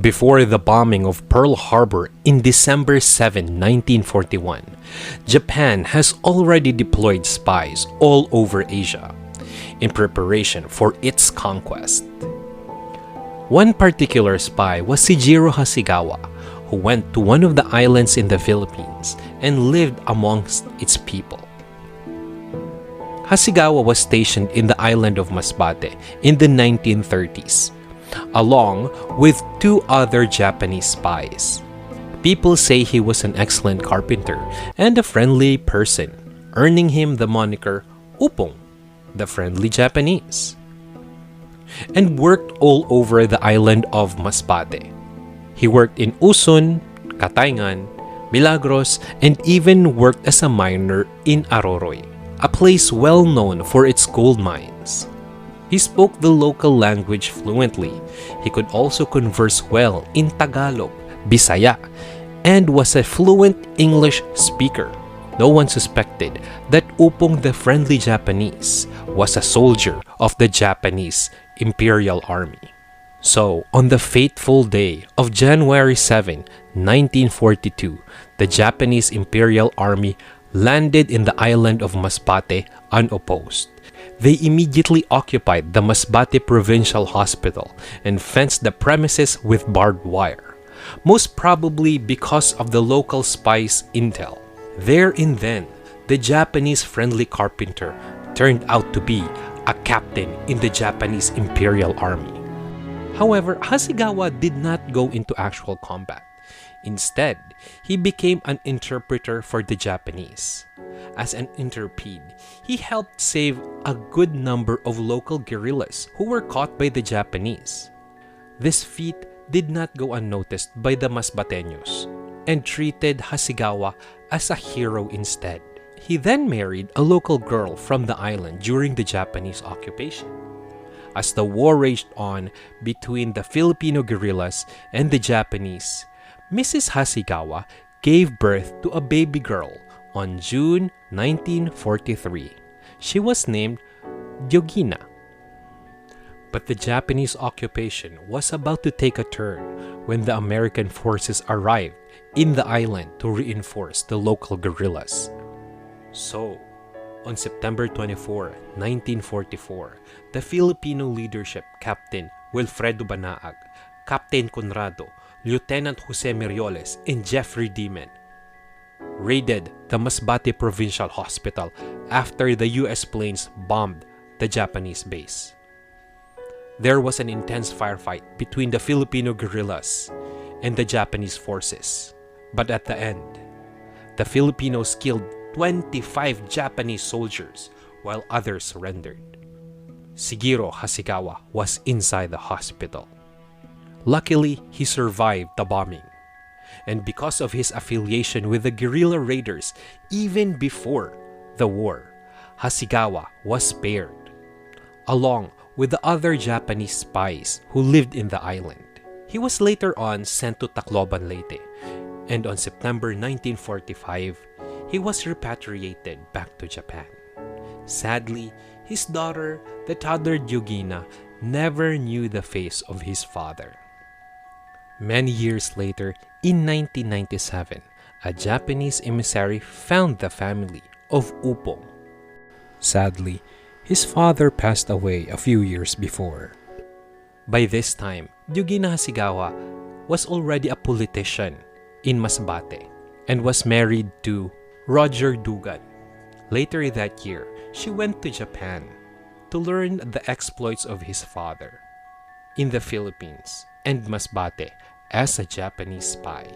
Before the bombing of Pearl Harbor in December 7, 1941, Japan has already deployed spies all over Asia in preparation for its conquest. One particular spy was Segero Hasegawa, who went to one of the islands in the Philippines and lived amongst its people. Hasegawa was stationed in the island of Masbate in the 1930s, along with two other Japanese spies. People say he was an excellent carpenter and a friendly person, earning him the moniker Upong, the friendly Japanese, and worked all over the island of Masbate. He worked in Uson, Cataingan, Milagros, and even worked as a miner in Aroroy, a place well known for its gold mines. He spoke the local language fluently. He could also converse well in Tagalog, Bisaya, and was a fluent English speaker. No one suspected that Upong the friendly Japanese was a soldier of the Japanese Imperial Army. So, on the fateful day of January 7, 1942, the Japanese Imperial Army landed in the island of Masbate unopposed. They immediately occupied the Masbate Provincial Hospital and fenced the premises with barbed wire, most probably because of the local spies' intel. There and then, the Japanese-friendly carpenter turned out to be a captain in the Japanese Imperial Army. However, Hasegawa did not go into actual combat. Instead, he became an interpreter for the Japanese. As an interprete, he helped save a good number of local guerrillas who were caught by the Japanese. This feat did not go unnoticed by the Masbateños and treated Hasegawa as a hero instead. He then married a local girl from the island during the Japanese occupation. As the war raged on between the Filipino guerrillas and the Japanese, Mrs. Hasegawa gave birth to a baby girl on June 1943. She was named Diogina. But the Japanese occupation was about to take a turn when the American forces arrived in the island to reinforce the local guerrillas. So, on September 24, 1944, the Filipino leadership, Captain Wilfredo Banaag, Captain Conrado, Lieutenant Jose Merioles, and Jeffrey Diemen raided the Masbate Provincial Hospital after the US planes bombed the Japanese base. There was an intense firefight between the Filipino guerrillas and the Japanese forces. But at the end, the Filipinos killed 25 Japanese soldiers while others surrendered. Segero Hasegawa was inside the hospital. Luckily, he survived the bombing. And because of his affiliation with the guerrilla raiders even before the war, Hasegawa was spared, along with the other Japanese spies who lived in the island. He was later on sent to Tacloban, Leyte, and on September 1945, he was repatriated back to Japan. Sadly, his daughter, the toddler Diogina, never knew the face of his father. Many years later, in 1997, a Japanese emissary found the family of Upong. Sadly, his father passed away a few years before. By this time, Diogina Hasegawa was already a politician in Masbate and was married to Roger Dugan. Later that year, she went to Japan to learn the exploits of his father in the Philippines and Masbate as a Japanese spy.